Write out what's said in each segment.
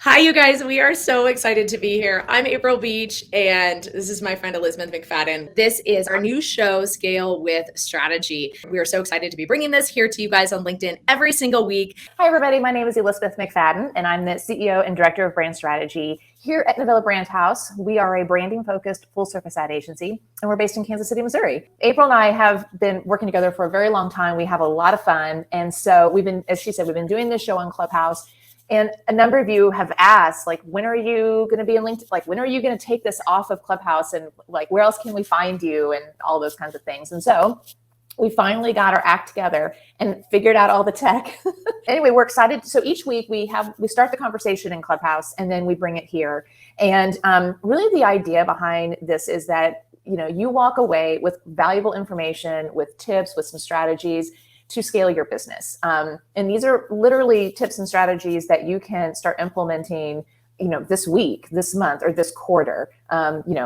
Hi, you guys. We are so excited to be here. I'm April Beach, and this is my friend Elizabeth McFadden. This is our new show, Scale with Strategy. We are so excited to be bringing this here to you guys on LinkedIn every single week. Hi, everybody. My name is Elizabeth McFadden, and I'm the CEO and Director of Brand Strategy here at Novella Brand House. We are a branding-focused full-service ad agency, and we're based in Kansas City, Missouri. April and I have been working together for a very long time. We have a lot of fun, and so we've been, as she said, we've been doing this show on Clubhouse. And a number of you have asked, like, when are you going to be in LinkedIn? Like, when are you going to take this off of Clubhouse? And like, where else can we find you? And all those kinds of things. And so we finally got our act together and figured out all the tech. Anyway, we're excited. So each week we start the conversation in Clubhouse and then we bring it here. And really the idea behind this is that, you walk away with valuable information, with tips, with some strategies to scale your business. And these are literally tips and strategies that you can start implementing this week, this month, or this quarter,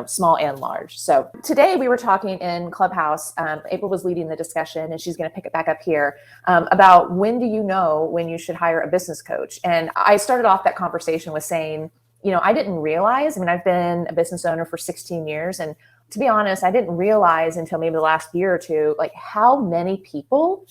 small and large. So today we were talking in Clubhouse. April was leading the discussion and she's going to pick it back up here about when do you know when you should hire a business coach? And I started off that conversation with saying, I didn't realize, I've been a business owner for 16 years. And to be honest, I didn't realize until maybe the last year or two, like how many people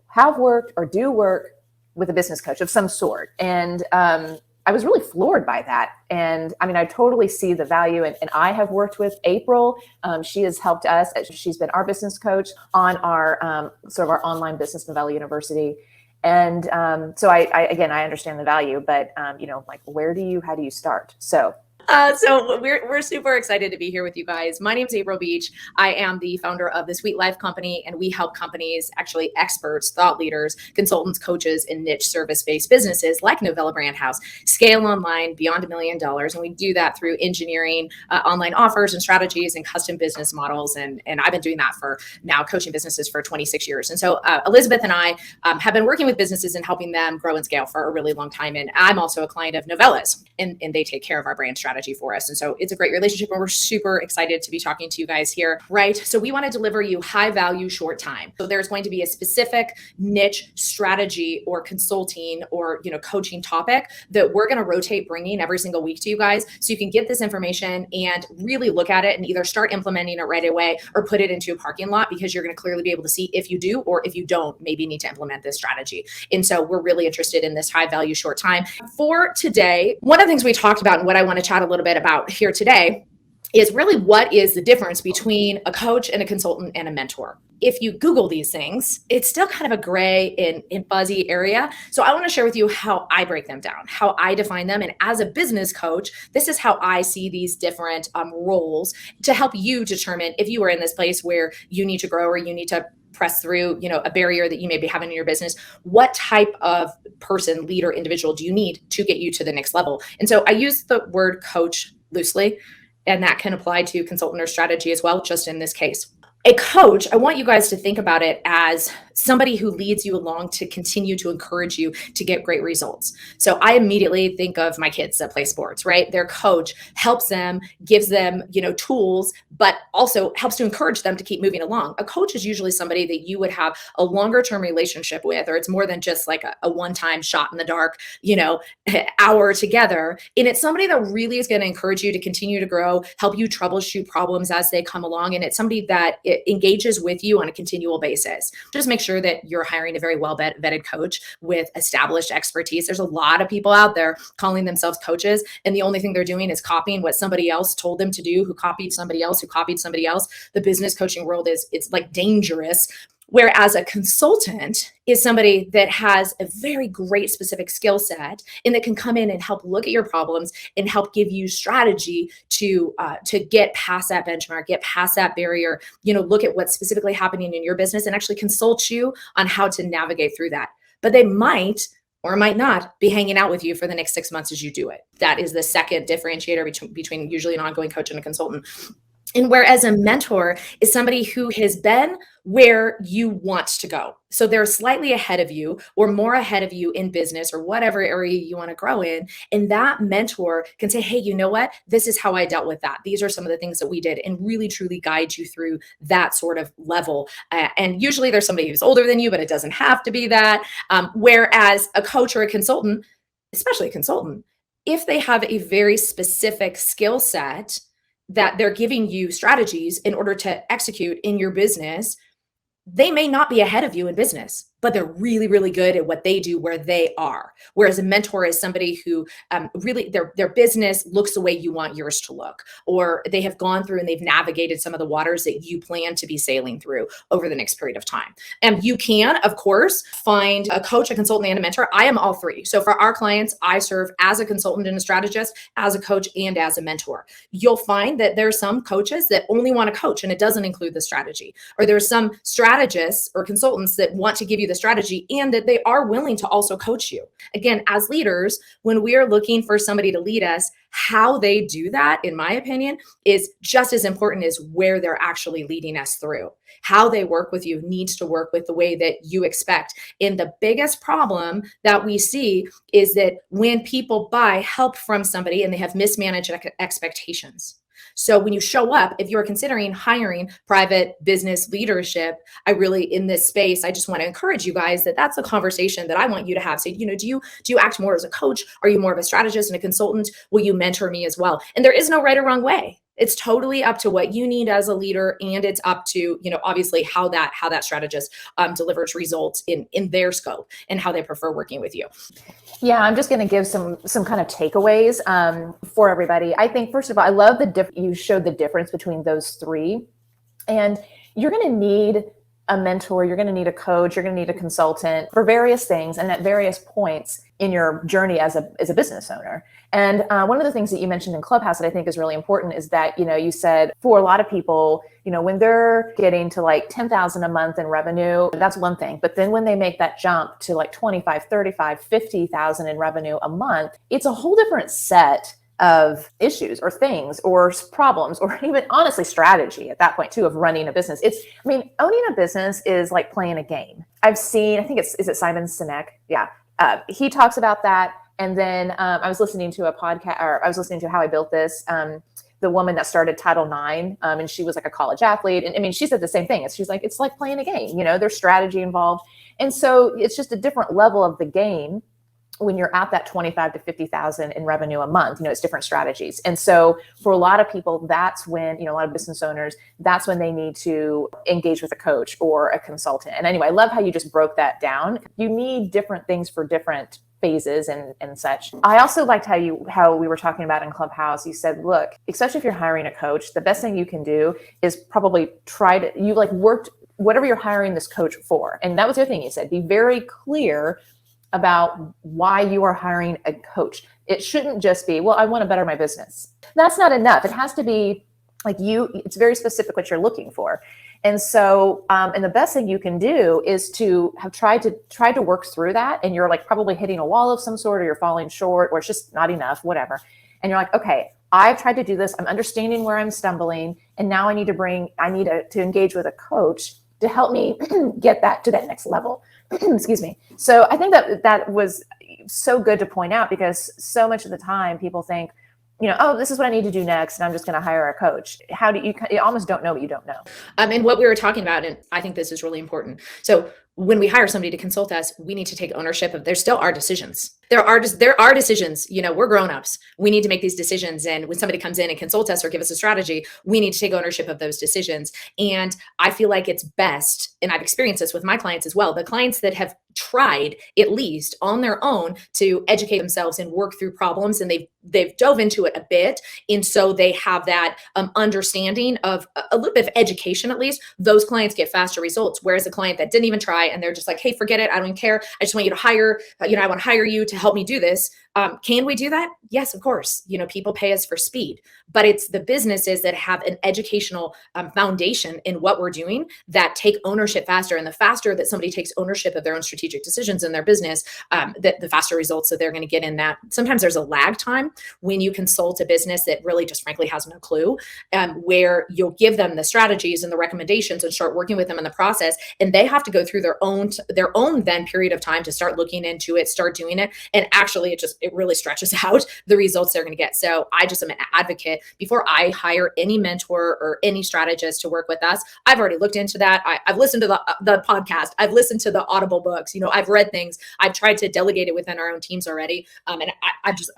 have worked or do work with a business coach of some sort. And I was really floored by that. And I totally see the value. And I have worked with April. She has helped us. She's been our business coach on our sort of our online business, Novella University. And so I understand the value, but how do you start? So we're super excited to be here with you guys. My name is April Beach. I am the founder of the Sweet Life Company, and we help companies, actually experts, thought leaders, consultants, coaches, and niche service-based businesses like Novella Brand House scale online beyond $1 million. And we do that through engineering online offers and strategies and custom business models. And I've been doing that for now coaching businesses for 26 years. And so Elizabeth and I have been working with businesses and helping them grow and scale for a really long time. And I'm also a client of Novella's, and they take care of our brand strategy for us. And so it's a great relationship, and we're super excited to be talking to you guys here, right? So we want to deliver you high value, short time. So there's going to be a specific niche strategy or consulting or, coaching topic that we're going to rotate bringing every single week to you guys. So you can get this information and really look at it and either start implementing it right away or put it into a parking lot, because you're going to clearly be able to see if you do, or if you don't, maybe need to implement this strategy. And so we're really interested in this high value, short time. For today, one of the things we talked about and what I want to chat a little bit about here today is really what is the difference between a coach and a consultant and a mentor. If you Google these things, it's still kind of a gray and fuzzy area. So I want to share with you how I break them down, how I define them. And as a business coach, this is how I see these different roles to help you determine if you are in this place where you need to grow or you need to press through, a barrier that you may be having in your business. What type of person, leader, individual do you need to get you to the next level? And so I use the word coach loosely, and that can apply to consultant or strategy as well, just in this case. A coach, I want you guys to think about it as somebody who leads you along to continue to encourage you to get great results. So I immediately think of my kids that play sports, right? Their coach helps them, gives them, tools, but also helps to encourage them to keep moving along. A coach is usually somebody that you would have a longer term relationship with, or it's more than just like a one-time shot in the dark, hour together. And it's somebody that really is going to encourage you to continue to grow, help you troubleshoot problems as they come along. And it's somebody that engages with you on a continual basis. Just make sure that you're hiring a very well vetted coach with established expertise. There's a lot of people out there calling themselves coaches, and the only thing they're doing is copying what somebody else told them to do, who copied somebody else, who copied somebody else. The business coaching world it's like dangerous. Whereas a consultant is somebody that has a very great specific skill set and that can come in and help look at your problems and help give you strategy to get past that benchmark, get past that barrier, look at what's specifically happening in your business and actually consult you on how to navigate through that. But they might or might not be hanging out with you for the next 6 months as you do it. That is the second differentiator between usually an ongoing coach and a consultant. And whereas a mentor is somebody who has been where you want to go. So they're slightly ahead of you or more ahead of you in business or whatever area you want to grow in. And that mentor can say, hey, you know what? This is how I dealt with that. These are some of the things that we did, and really, truly guide you through that sort of level. And usually there's somebody who's older than you, but it doesn't have to be that. Whereas a coach or a consultant, especially a consultant, if they have a very specific skill set that they're giving you strategies in order to execute in your business, they may not be ahead of you in business, but they're really, really good at what they do where they are. Whereas a mentor is somebody who really their business looks the way you want yours to look, or they have gone through and they've navigated some of the waters that you plan to be sailing through over the next period of time. And you can, of course, find a coach, a consultant, and a mentor. I am all three. So for our clients, I serve as a consultant and a strategist, as a coach, and as a mentor. You'll find that there are some coaches that only want to coach and it doesn't include the strategy, or there's some strategists or consultants that want to give you the strategy and that they are willing to also coach you. Again, as leaders, when we are looking for somebody to lead us, how they do that, in my opinion, is just as important as where they're actually leading us through. How they work with you needs to work with the way that you expect. And the biggest problem that we see is that when people buy help from somebody and they have mismanaged expectations. So when you show up, if you're considering hiring private business leadership, in this space, I just want to encourage you guys that that's a conversation that I want you to have. So, do you act more as a coach? Are you more of a strategist and a consultant? Will you mentor me as well? And there is no right or wrong way. It's totally up to what you need as a leader, and it's up to, obviously how that strategist delivers results in their scope and how they prefer working with you. Yeah, I'm just going to give some kind of takeaways for everybody. I think, first of all, I love you showed the difference between those three. And you're going to need a mentor, you're going to need a coach, you're going to need a consultant for various things and at various points in your journey as a business owner. And one of the things that you mentioned in Clubhouse that I think is really important is that, you said for a lot of people, when they're getting to like 10,000 a month in revenue, that's one thing. But then when they make that jump to like 25, 35, 50,000 in revenue a month, it's a whole different set of issues or things or problems or even honestly strategy at that point too of running a business. Owning a business is like playing a game. I think is it Simon Sinek? Yeah. He talks about that. And then I was listening to a podcast, or I was listening to How I Built This, the woman that started Title IX, and she was like a college athlete. And she said the same thing. She's like, it's like playing a game, there's strategy involved. And so it's just a different level of the game when you're at that 25 to 50,000 in revenue a month. It's different strategies. And so for a lot of people, that's when, a lot of business owners, that's when they need to engage with a coach or a consultant. And anyway, I love how you just broke that down. You need different things for different phases and such. I also liked how we were talking about in Clubhouse. You said, look, especially if you're hiring a coach, the best thing you can do is probably worked whatever you're hiring this coach for. And that was the other thing you said, be very clear about why you are hiring a coach. It shouldn't just be, well, I want to better my business. That's not enough. It has to be like it's very specific what you're looking for. And so, and the best thing you can do is to have tried to work through that. And you're like probably hitting a wall of some sort, or you're falling short, or it's just not enough, whatever. And you're like, okay, I've tried to do this. I'm understanding where I'm stumbling. And now I need to engage with a coach to help me get that to that next level. Excuse me. So I think that was so good to point out, because so much of the time people think, oh, this is what I need to do next, and I'm just going to hire a coach. You almost don't know what you don't know. And what we were talking about, and I think this is really important. So when we hire somebody to consult us, we need to take ownership of, there still are decisions. There are decisions, we're grownups. We need to make these decisions. And when somebody comes in and consults us or give us a strategy, we need to take ownership of those decisions. And I feel like it's best, and I've experienced this with my clients as well, the clients that have tried at least on their own to educate themselves and work through problems, and they've dove into it a bit. And so they have that understanding of a little bit of education, at least. Those clients get faster results. Whereas a client that didn't even try and they're just like, hey, forget it. I don't even care. I just want you to hire, I want to hire you to help me do this. Can we do that? Yes, of course. People pay us for speed, but it's the businesses that have an educational foundation in what we're doing that take ownership faster. And the faster that somebody takes ownership of their own strategic decisions in their business, the faster results that they're going to get in that. Sometimes there's a lag time when you consult a business that really just frankly has no clue, where you'll give them the strategies and the recommendations and start working with them in the process. And they have to go through their own then period of time to start looking into it, start doing it. And actually it really stretches out the results they're going to get. So I just am an advocate. Before I hire any mentor or any strategist to work with us, I've already looked into that. I've listened to the podcast. I've listened to the Audible books. I've read things. I've tried to delegate it within our own teams already. And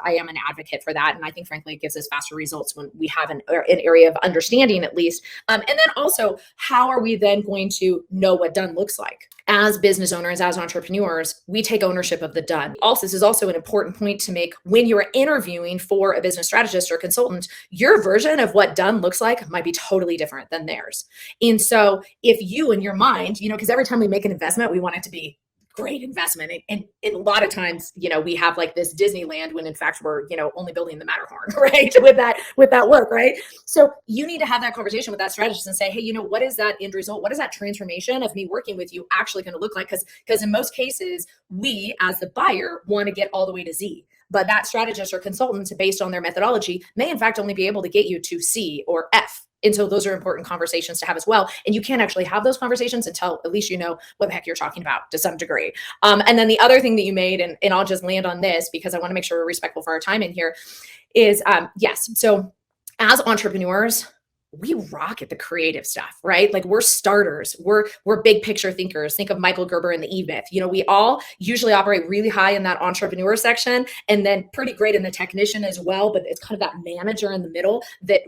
I am an advocate for that. And I think frankly, it gives us faster results when we have an area of understanding at least. And then also, how are we then going to know what done looks like? As business owners, as entrepreneurs, we take ownership of the done. Also, this is also an important point to make when you're interviewing for a business strategist or consultant. Your version of what done looks like might be totally different than theirs. And so if you in your mind, because every time we make an investment, we want it to be great investment. And a lot of times, we have like this Disneyland when in fact we're, only building the Matterhorn, right? With that work, right? So you need to have that conversation with that strategist and say, hey, what is that end result? What is that transformation of me working with you actually going to look like? Because in most cases, we as the buyer want to get all the way to Z. But that strategist or consultant, based on their methodology, may in fact only be able to get you to C or F. And so those are important conversations to have as well. And you can't actually have those conversations until at least you know what the heck you're talking about to some degree. And then the other thing that you made, and I'll just land on this because I want to make sure we're respectful for our time in here, is yes. So as entrepreneurs, we rock at the creative stuff, right? Like we're starters, we're big picture thinkers. Think of Michael Gerber and the E-Myth. We all usually operate really high in that entrepreneur section and then pretty great in the technician as well. But it's kind of that manager in the middle that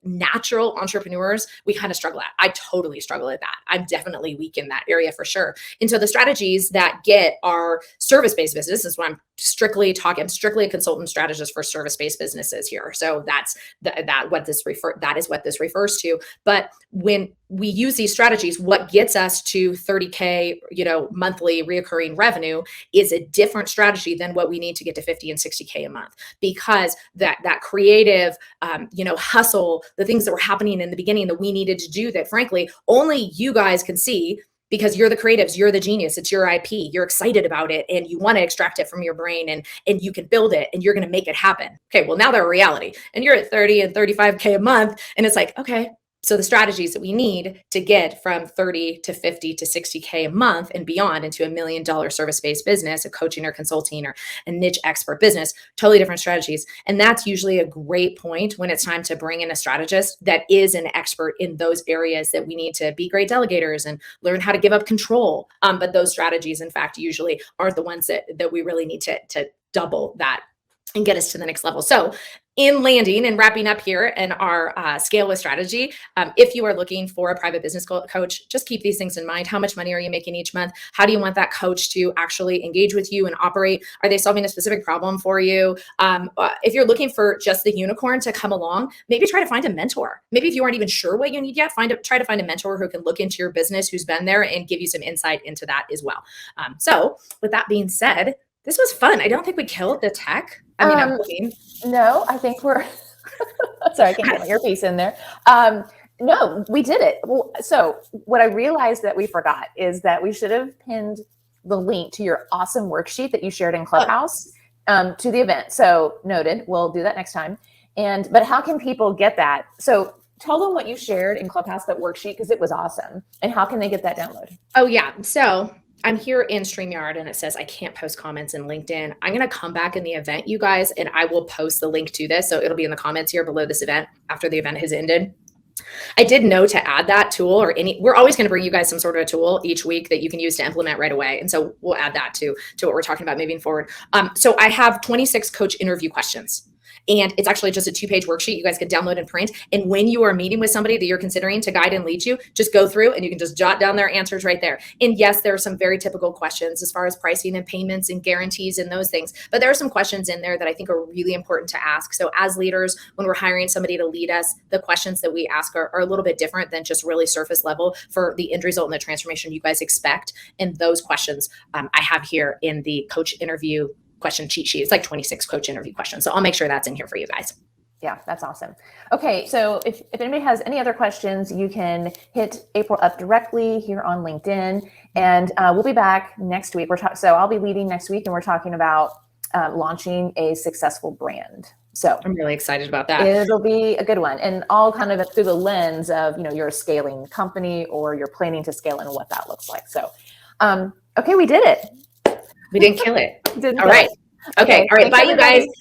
natural entrepreneurs, we kind of struggle at. I totally struggle at that. I'm definitely weak in that area for sure. And so the strategies that get our service-based business is what I'm strictly a consultant strategist for service-based businesses here. So that is what this refers to. But when we use these strategies, what gets us to 30K, monthly reoccurring revenue is a different strategy than what we need to get to 50 and 60K a month, because that creative, hustle, the things that were happening in the beginning that we needed to do that frankly, only you guys can see, because you're the creatives, you're the genius, it's your IP, you're excited about it and you want to extract it from your brain and you can build it and you're going to make it happen. Okay, well now they're a reality and you're at 30 and 35K a month and it's like, okay, so the strategies that we need to get from 30 to 50 to 60K a month and beyond into $1 million service-based business, a coaching or consulting or a niche expert business, totally different strategies. And that's usually a great point when it's time to bring in a strategist that is an expert in those areas that we need to be great delegators and learn how to give up control. But those strategies, in fact, usually aren't the ones that we really need to double that and get us to the next level. So in landing and wrapping up here in our scale with strategy, if you are looking for a private business coach, just keep these things in mind. How much money are you making each month? How do you want that coach to actually engage with you and operate? Are they solving a specific problem for you? If you're looking for just the unicorn to come along, maybe try to find a mentor. Maybe if you aren't even sure what you need yet, try to find a mentor who can look into your business, who's been there and give you some insight into that as well. So with that being said, this was fun. I don't think we killed the tech. I'm looking. No, I think we're, sorry, I can't get my earpiece in there. No, we did it. Well, so what I realized that we forgot is that we should have pinned the link to your awesome worksheet that you shared in Clubhouse to the event. So noted, we'll do that next time. But how can people get that? So tell them what you shared in Clubhouse, that worksheet, because it was awesome. And how can they get that download? Oh yeah. So I'm here in StreamYard and it says I can't post comments in LinkedIn. I'm going to come back in the event, you guys, and I will post the link to this. So it'll be in the comments here below this event after the event has ended. I did know to add that tool we're always going to bring you guys some sort of a tool each week that you can use to implement right away. And so we'll add that to what we're talking about moving forward. So I have 26 coach interview questions. And it's actually just a 2-page worksheet you guys can download and print. And when you are meeting with somebody that you're considering to guide and lead you, just go through and you can just jot down their answers right there. And yes, there are some very typical questions as far as pricing and payments and guarantees and those things. But there are some questions in there that I think are really important to ask. So as leaders, when we're hiring somebody to lead us, the questions that we ask are a little bit different than just really surface level for the end result and the transformation you guys expect. And those questions I have here in the coach interview question cheat sheet. It's like 26 coach interview questions. So I'll make sure that's in here for you guys. Yeah, that's awesome. Okay, so if anybody has any other questions, you can hit April up directly here on LinkedIn, and we'll be back next week. So I'll be leading next week, and we're talking about launching a successful brand. So I'm really excited about that. it'll be a good one, and all kind of through the lens of, you're a scaling company or you're planning to scale and what that looks like. So, okay, we did it. We didn't kill it. Didn't All kill right. it. Okay. All right. Thanks, Bye, you guys. everybody.